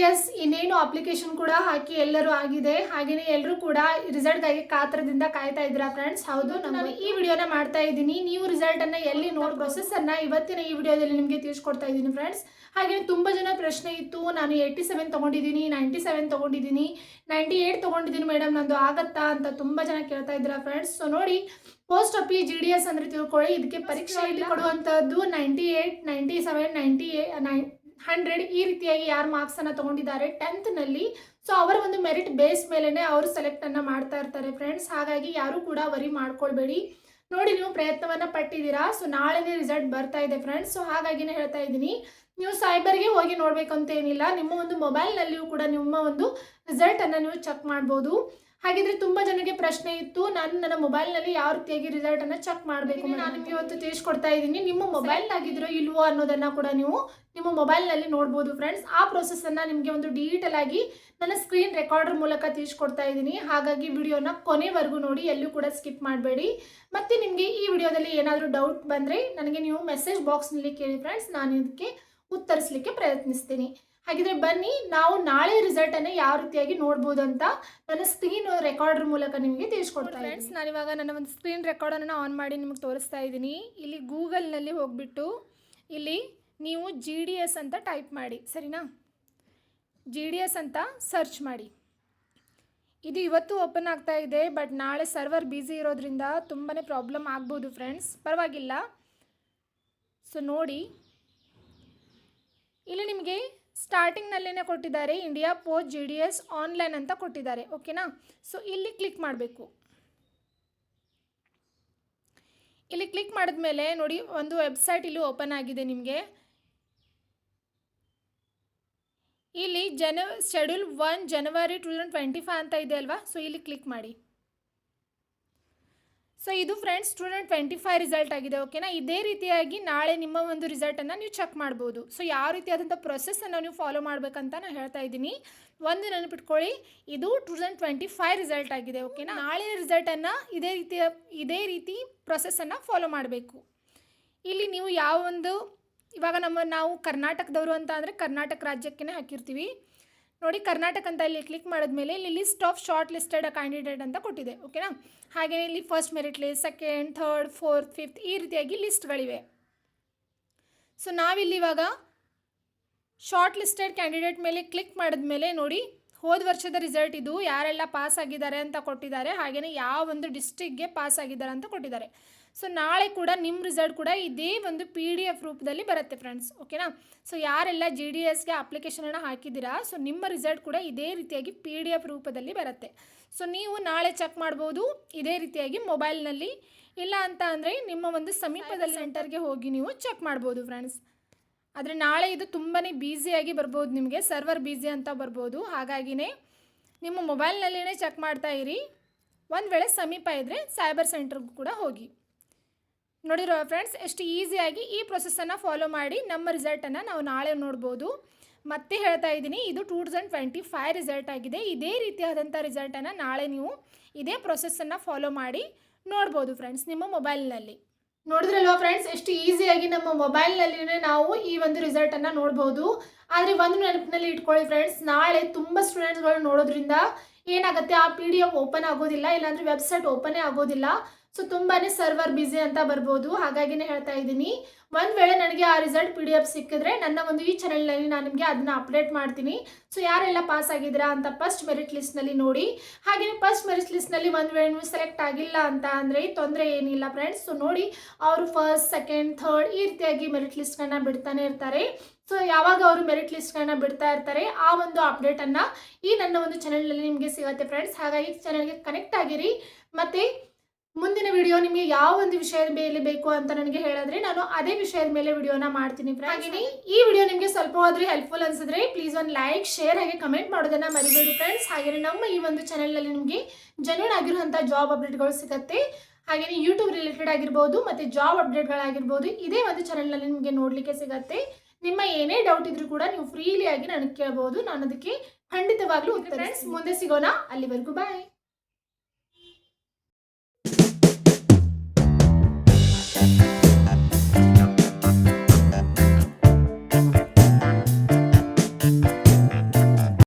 GDS ಇನ್ನೇನು application ಕೂಡ ಹಾಕಿ ಎಲ್ಲರೂ ಆಗಿದೆ. ಹಾಗೆಯೇ ಎಲ್ಲರೂ ಕೂಡ ರಿಸಲ್ಟ್ಗಾಗಿ ಕಾತರದಿಂದ ಕಾಯ್ತಾ ಇದ್ದೀರಾ ಫ್ರೆಂಡ್ಸ್. ಹೌದು, ನಾನು ಈ ವಿಡಿಯೋನ ಮಾಡ್ತಾ ಇದ್ದೀನಿ. ನೀವು ರಿಸಲ್ಟನ್ನು ಎಲ್ಲಿ ನೋಡಿ ಪ್ರೊಸೆಸನ್ನು ಇವತ್ತಿನ ಈ ವಿಡಿಯೋದಲ್ಲಿ ನಿಮಗೆ ತಿಳಿಸ್ಕೊಡ್ತಾ ಇದ್ದೀನಿ ಫ್ರೆಂಡ್ಸ್. ಹಾಗೆ ತುಂಬ ಜನ ಪ್ರಶ್ನೆ ಇತ್ತು, ನಾನು 87 ತೊಗೊಂಡಿದ್ದೀನಿ, 97 ತೊಗೊಂಡಿದ್ದೀನಿ, 98 ತೊಗೊಂಡಿದ್ದೀನಿ ಮೇಡಮ್, ನಂದು ಆಗತ್ತಾ ಅಂತ ತುಂಬ ಜನ ಕೇಳ್ತಾ ಇದ್ದೀರಾ ಫ್ರೆಂಡ್ಸ್. ಸೊ ನೋಡಿ, ಪೋಸ್ಟ್ ಆಫೀಸ್ GDS ಅಂದರೆ ತಿಳ್ಕೊಳ್ಳಿ. ಇದಕ್ಕೆ ಪರೀಕ್ಷೆಯಲ್ಲಿ ಕೊಡುವಂಥದ್ದು 98, 97, 98, 100 ಈ ರೀತಿಯಾಗಿ ಯಾರು ಮಾರ್ಕ್ಸನ್ನು ತೊಗೊಂಡಿದ್ದಾರೆ 10th ಸೊ ಅವರ ಒಂದು ಮೆರಿಟ್ ಬೇಸ್ ಮೇಲೇ ಅವರು ಸೆಲೆಕ್ಟನ್ನು ಮಾಡ್ತಾ ಇರ್ತಾರೆ ಫ್ರೆಂಡ್ಸ್. ಹಾಗಾಗಿ ಯಾರು ಕೂಡ ವರಿ ಮಾಡ್ಕೊಳ್ಬೇಡಿ. ನೋಡಿ, ನೀವು ಪ್ರಯತ್ನವನ್ನು ಪಟ್ಟಿದ್ದೀರಾ. ಸೊ ನಾಳೆನೇ ರಿಸಲ್ಟ್ ಬರ್ತಾ ಇದೆ ಫ್ರೆಂಡ್ಸ್. ಸೊ ಹಾಗಾಗಿನೇ ಹೇಳ್ತಾ ಇದ್ದೀನಿ, ನೀವು ಸೈಬರ್ಗೆ ಹೋಗಿ ನೋಡಬೇಕಂತ ಏನಿಲ್ಲ, ನಿಮ್ಮ ಒಂದು ಮೊಬೈಲ್ನಲ್ಲಿಯೂ ಕೂಡ ನಿಮ್ಮ ಒಂದು ರಿಸಲ್ಟನ್ನು ನೀವು ಚೆಕ್ ಮಾಡ್ಬೋದು. ಹಾಗಿದ್ರೆ ತುಂಬ ಜನಕ್ಕೆ ಪ್ರಶ್ನೆ ಇತ್ತು, ನಾನು ನನ್ನ ಮೊಬೈಲ್ನಲ್ಲಿ ಯಾವ ರೀತಿಯಾಗಿ ರಿಸಲ್ಟನ್ನು ಚೆಕ್ ಮಾಡಬೇಕು. ನಾನು ನಿಮಗೆ ಇವತ್ತು ತಿಳಿಸ್ಕೊಡ್ತಾ ಇದ್ದೀನಿ. ನಿಮ್ಮ ಮೊಬೈಲ್ನಾಗಿದ್ರೋ ಇಲ್ವೋ ಅನ್ನೋದನ್ನು ಕೂಡ ನೀವು ನಿಮ್ಮ ಮೊಬೈಲ್ನಲ್ಲಿ ನೋಡ್ಬೋದು ಫ್ರೆಂಡ್ಸ್. ಆ ಪ್ರೊಸೆಸನ್ನು ನಿಮಗೆ ಒಂದು ಡೀಟೇಲ್ ಆಗಿ ನನ್ನ ಸ್ಕ್ರೀನ್ ರೆಕಾರ್ಡರ್ ಮೂಲಕ ತಿಳಿಸ್ಕೊಡ್ತಾ ಇದ್ದೀನಿ. ಹಾಗಾಗಿ ವಿಡಿಯೋನ ಕೊನೆವರೆಗೂ ನೋಡಿ, ಎಲ್ಲೂ ಕೂಡ ಸ್ಕಿಪ್ ಮಾಡಬೇಡಿ. ಮತ್ತು ನಿಮಗೆ ಈ ವಿಡಿಯೋದಲ್ಲಿ ಏನಾದರೂ ಡೌಟ್ ಬಂದರೆ ನನಗೆ ನೀವು ಮೆಸೇಜ್ ಬಾಕ್ಸ್ನಲ್ಲಿ ಕೇಳಿ ಫ್ರೆಂಡ್ಸ್, ನಾನು ಇದಕ್ಕೆ ಉತ್ತರಿಸಲಿಕ್ಕೆ ಪ್ರಯತ್ನಿಸ್ತೀನಿ. ಹಾಗಿದ್ರೆ ಬನ್ನಿ, ನಾವು ನಾಳೆ ರಿಸಲ್ಟನ್ನು ಯಾವ ರೀತಿಯಾಗಿ ನೋಡ್ಬೋದು ಅಂತ ನನ್ನ ಸ್ಕ್ರೀನ್ ರೆಕಾರ್ಡರ್ ಮೂಲಕ ನಿಮಗೆ ತಿಳಿಸ್ಕೊಡ್ತಾ ಫ್ರೆಂಡ್ಸ್. ನಾನಿವಾಗ ನನ್ನ ಒಂದು ಸ್ಕ್ರೀನ್ ರೆಕಾರ್ಡನ್ನು ಆನ್ ಮಾಡಿ ನಿಮಗೆ ತೋರಿಸ್ತಾ ಇದ್ದೀನಿ. ಇಲ್ಲಿ ಗೂಗಲ್ನಲ್ಲಿ ಹೋಗ್ಬಿಟ್ಟು ಇಲ್ಲಿ ನೀವು GDS ಅಂತ ಟೈಪ್ ಮಾಡಿ, ಸರಿನಾ? GDS ಅಂತ ಸರ್ಚ್ ಮಾಡಿ. ಇದು ಇವತ್ತು ಓಪನ್ ಆಗ್ತಾ ಇದೆ, ಬಟ್ ನಾಳೆ ಸರ್ವರ್ ಬ್ಯುಸಿ ಇರೋದ್ರಿಂದ ತುಂಬಾ ಪ್ರಾಬ್ಲಮ್ ಆಗ್ಬೋದು ಫ್ರೆಂಡ್ಸ್. ಪರವಾಗಿಲ್ಲ. ಸೊ ನೋಡಿ, ಇಲ್ಲಿ ನಿಮಗೆ ಸ್ಟಾರ್ಟಿಂಗ್ನಲ್ಲೇ ಕೊಟ್ಟಿದ್ದಾರೆ ಇಂಡಿಯಾ ಪೋಸ್ಟ್ GDS ಆನ್ಲೈನ್ ಅಂತ ಕೊಟ್ಟಿದ್ದಾರೆ. ಓಕೆನಾ? ಸೊ ಇಲ್ಲಿ ಕ್ಲಿಕ್ ಮಾಡಬೇಕು. ಇಲ್ಲಿ ಕ್ಲಿಕ್ ಮಾಡಿದ್ಮೇಲೆ ನೋಡಿ, ಒಂದು ವೆಬ್ಸೈಟ್ ಇಲ್ಲಿ ಓಪನ್ ಆಗಿದೆ ನಿಮಗೆ. ಇಲ್ಲಿ ಶೆಡ್ಯೂಲ್ 1 ಜನವರಿ 2025 ಅಂತ ಇದೆ ಅಲ್ವಾ? ಸೊ ಇಲ್ಲಿ ಕ್ಲಿಕ್ ಮಾಡಿ. ಸೊ ಇದು ಫ್ರೆಂಡ್ಸ್ 2025 ರಿಸಲ್ಟ್ ಆಗಿದೆ. ಓಕೆನಾ? ಇದೇ ರೀತಿಯಾಗಿ ನಾಳೆ ನಿಮ್ಮ ಒಂದು ರಿಸಲ್ಟನ್ನು ನೀವು ಚೆಕ್ ಮಾಡ್ಬೋದು. ಸೊ ಯಾವ ರೀತಿಯಾದಂಥ ಪ್ರೊಸೆಸನ್ನು ನೀವು ಫಾಲೋ ಮಾಡಬೇಕಂತ ನಾನು ಹೇಳ್ತಾ ಇದ್ದೀನಿ. ಒಂದು ನೆನಪಿಟ್ಕೊಳ್ಳಿ, ಇದು 2025 ರಿಸಲ್ಟ್ ಆಗಿದೆ. ಓಕೆನಾ? ನಾಳಿನ ರಿಸಲ್ಟನ್ನು ಇದೇ ರೀತಿ ಪ್ರೊಸೆಸನ್ನು ಫಾಲೋ ಮಾಡಬೇಕು. ಇಲ್ಲಿ ನೀವು ಯಾವ ಒಂದು ಇವಾಗ ನಾವು ಕರ್ನಾಟಕದವರು ಅಂತ ಅಂದರೆ ಕರ್ನಾಟಕ ರಾಜ್ಯಕ್ಕೆ ಹಾಕಿರ್ತೀವಿ. ನೋಡಿ, ಕರ್ನಾಟಕ ಅಂತ ಇಲ್ಲಿ ಕ್ಲಿಕ್ ಮಾಡಿದ್ಮೇಲೆ ಇಲ್ಲಿ list of short listed candidate ಅಂತ ಕೊಟ್ಟಿದೆ. ಓಕೆನಾ? ಹಾಗೆಯೇ ಇಲ್ಲಿ first merit list, second, third, fourth, fifth ಈ ರೀತಿಯಾಗಿ ಲಿಸ್ಟ್ಗಳಿವೆ. ಸೊ ನಾವಿಲ್ಲಿ ಇವಾಗ ಶಾರ್ಟ್ ಲಿಸ್ಟೆಡ್ ಕ್ಯಾಂಡಿಡೇಟ್ ಮೇಲೆ ಕ್ಲಿಕ್ ಮಾಡಿದ್ಮೇಲೆ ನೋಡಿ, ಹೋದ ವರ್ಷದ ರಿಸಲ್ಟ್ ಇದು, ಯಾರೆಲ್ಲ ಪಾಸ್ ಆಗಿದ್ದಾರೆ ಅಂತ ಕೊಟ್ಟಿದ್ದಾರೆ. ಹಾಗೆಯೇ ಯಾವ ಒಂದು ಡಿಸ್ಟ್ರಿಕ್ಗೆ ಪಾಸ್ ಆಗಿದ್ದಾರೆ ಅಂತ ಕೊಟ್ಟಿದ್ದಾರೆ. ಸೊ ನಾಳೆ ಕೂಡ ನಿಮ್ಮ ರಿಸಲ್ಟ್ ಕೂಡ ಇದೇ ಒಂದು PDF ರೂಪದಲ್ಲಿ ಬರುತ್ತೆ ಫ್ರೆಂಡ್ಸ್. ಓಕೆನಾ? ಸೊ ಯಾರೆಲ್ಲ GDSಗೆ ಅಪ್ಲಿಕೇಶನನ್ನು ಹಾಕಿದ್ದೀರಾ, ಸೊ ನಿಮ್ಮ ರಿಸಲ್ಟ್ ಕೂಡ ಇದೇ ರೀತಿಯಾಗಿ PDF ರೂಪದಲ್ಲಿ ಬರುತ್ತೆ. ಸೊ ನೀವು ನಾಳೆ ಚೆಕ್ ಮಾಡ್ಬೋದು ಇದೇ ರೀತಿಯಾಗಿ ಮೊಬೈಲ್ನಲ್ಲಿ. ಇಲ್ಲ ಅಂತ ಅಂದರೆ ನಿಮ್ಮ ಒಂದು ಸಮೀಪದ ಸೆಂಟರ್ಗೆ ಹೋಗಿ ನೀವು ಚೆಕ್ ಮಾಡ್ಬೋದು ಫ್ರೆಂಡ್ಸ್. ಆದರೆ ನಾಳೆ ಇದು ತುಂಬಾ ಬ್ಯುಸಿಯಾಗಿ ಬರ್ಬೋದು, ನಿಮಗೆ ಸರ್ವರ್ ಬ್ಯುಸಿ ಅಂತ ಬರ್ಬೋದು. ಹಾಗಾಗಿನೇ ನಿಮ್ಮ ಮೊಬೈಲ್ನಲ್ಲೇ ಚೆಕ್ ಮಾಡ್ತಾ ಇರಿ. ಒಂದು ವೇಳೆ ಸಮೀಪ ಇದ್ದರೆ ಸೈಬರ್ ಸೆಂಟರ್ಗೂ ಕೂಡ ಹೋಗಿ. ನೋಡಿರೋ ಫ್ರೆಂಡ್ಸ್, ಎಷ್ಟು ಈಸಿಯಾಗಿ ಈ ಪ್ರೊಸೆಸನ್ನು ಫಾಲೋ ಮಾಡಿ ನಮ್ಮ ರಿಸಲ್ಟನ್ನು ನಾವು ನಾಳೆ ನೋಡ್ಬೋದು. ಮತ್ತೆ ಹೇಳ್ತಾ ಇದ್ದೀನಿ, ಇದು 2025 ರಿಸಲ್ಟ್ ಆಗಿದೆ. ಇದೇ ರೀತಿಯಾದಂಥ ರಿಸಲ್ಟನ್ನು ನಾಳೆ ನೀವು ಇದೇ ಪ್ರೊಸೆಸನ್ನು ಫಾಲೋ ಮಾಡಿ ನೋಡ್ಬೋದು ಫ್ರೆಂಡ್ಸ್ ನಿಮ್ಮ ಮೊಬೈಲ್ನಲ್ಲಿ. ನೋಡಿದ್ರಲ್ವ ಫ್ರೆಂಡ್ಸ್, ಎಷ್ಟು ಈಸಿಯಾಗಿ ನಮ್ಮ ಮೊಬೈಲ್ನಲ್ಲಿನೇ ನಾವು ಈ ಒಂದು ರಿಸಲ್ಟನ್ನು ನೋಡ್ಬೋದು. ಆದರೆ ಒಂದು ನೆನಪಿನಲ್ಲಿ ಇಟ್ಕೊಳ್ಳಿ ಫ್ರೆಂಡ್ಸ್, ನಾಳೆ ತುಂಬ ಸ್ಟೂಡೆಂಟ್ಸ್ಗಳು ನೋಡೋದ್ರಿಂದ ಏನಾಗುತ್ತೆ, ಆ PDF ಓಪನ್ ಆಗೋದಿಲ್ಲ, ಇಲ್ಲಾಂದರೆ ವೆಬ್ಸೈಟ್ ಓಪನೇ ಆಗೋದಿಲ್ಲ. ಸೊ ತುಂಬಾ ಸರ್ವರ್ ಬ್ಯುಸಿ ಅಂತ ಬರ್ಬೋದು. ಹಾಗಾಗಿನೇ ಹೇಳ್ತಾ ಇದ್ದೀನಿ, ಒಂದು ವೇಳೆ ನನಗೆ ಆ ರಿಸಲ್ಟ್ PDF ಸಿಕ್ಕಿದ್ರೆ ನನ್ನ ಒಂದು ಈ ಚಾನಲ್ನಲ್ಲಿ ನಾನು ನಿಮಗೆ ಅದನ್ನು ಅಪ್ಡೇಟ್ ಮಾಡ್ತೀನಿ. ಸೊ ಯಾರೆಲ್ಲ ಪಾಸ್ ಆಗಿದ್ದೀರಾ ಅಂತ ಫಸ್ಟ್ ಮೆರಿಟ್ ಲಿಸ್ಟ್ನಲ್ಲಿ ನೋಡಿ. ಹಾಗೆಯೇ ಫಸ್ಟ್ ಮೆರಿಟ್ ಲಿಸ್ಟ್ನಲ್ಲಿ ಒಂದು ವೇಳೆ ನೀವು ಸೆಲೆಕ್ಟ್ ಆಗಿಲ್ಲ ಅಂತ ಅಂದರೆ ತೊಂದರೆ ಏನಿಲ್ಲ ಫ್ರೆಂಡ್ಸ್. ಸೊ ನೋಡಿ, ಅವರು ಫಸ್ಟ್, ಸೆಕೆಂಡ್, ಥರ್ಡ್ ಈ ರೀತಿಯಾಗಿ ಮೆರಿಟ್ ಲಿಸ್ಟ್ಗಳನ್ನ ಬಿಡ್ತಾನೆ ಇರ್ತಾರೆ. ಸೊ ಯಾವಾಗ ಅವರು ಮೆರಿಟ್ ಲಿಸ್ಟ್ಗಳನ್ನ ಬಿಡ್ತಾ ಇರ್ತಾರೆ, ಆ ಒಂದು ಅಪ್ಡೇಟನ್ನು ಈ ನನ್ನ ಒಂದು ಚಾನಲ್ನಲ್ಲಿ ನಿಮಗೆ ಸಿಗುತ್ತೆ ಫ್ರೆಂಡ್ಸ್. ಹಾಗಾಗಿ ಚಾನಲ್ಗೆ ಕನೆಕ್ಟ್ ಆಗಿರಿ. ಮತ್ತು ಮುಂದಿನ ವಿಡಿಯೋ ನಿಮಗೆ ಯಾವ ಒಂದು ವಿಷಯದ ಮೇಲೆ ಬೇಕು ಅಂತ ನನಗೆ ಹೇಳಿದ್ರೆ ನಾನು ಅದೇ ವಿಷಯದ ಮೇಲೆ ವಿಡಿಯೋನ ಮಾಡ್ತೀನಿ. ಹಾಗೆಯೇ ಈ ವಿಡಿಯೋ ನಿಮಗೆ ಸ್ವಲ್ಪ ಹೋದ್ರೆ ಹೆಲ್ಪ್ಫುಲ್ ಅನ್ಸಿದ್ರೆ ಪ್ಲೀಸ್ ಒಂದು ಲೈಕ್, ಶೇರ್ ಹಾಗೆ ಕಮೆಂಟ್ ಮಾಡೋದನ್ನ ಮರಿಬೇಡಿ ಫ್ರೆಂಡ್ಸ್. ಹಾಗೆಯೇ ನಮ್ಮ ಈ ಒಂದು ಚಾನಲ್ನಲ್ಲಿ ನಿಮಗೆ ಜೆನ್ಯೂನ್ ಆಗಿರುವಂಥ ಜಾಬ್ ಅಪ್ಡೇಟ್ಗಳು ಸಿಗುತ್ತೆ. ಹಾಗೆಯೇ ಯೂಟ್ಯೂಬ್ ರಿಲೇಟೆಡ್ ಆಗಿರ್ಬೋದು ಮತ್ತು ಜಾಬ್ ಅಪ್ಡೇಟ್ಗಳಾಗಿರ್ಬೋದು ಇದೇ ಒಂದು ಚಾನಲ್ನಲ್ಲಿ ನಿಮಗೆ ನೋಡಲಿಕ್ಕೆ ಸಿಗುತ್ತೆ. ನಿಮ್ಮ ಏನೇ ಡೌಟ್ ಇದ್ರೂ ಕೂಡ ನೀವು ಫ್ರೀಲಿ ಆಗಿ ನನಗೆ ಕೇಳ್ಬೋದು. ನಾನು ಅದಕ್ಕೆ ಖಂಡಿತವಾಗ್ಲೂ ಉತ್ತರ. ಫ್ರೆಂಡ್ಸ್, ಮುಂದೆ ಸಿಗೋಣ. ಅಲ್ಲಿವರೆಗೂ ಬಾಯ್.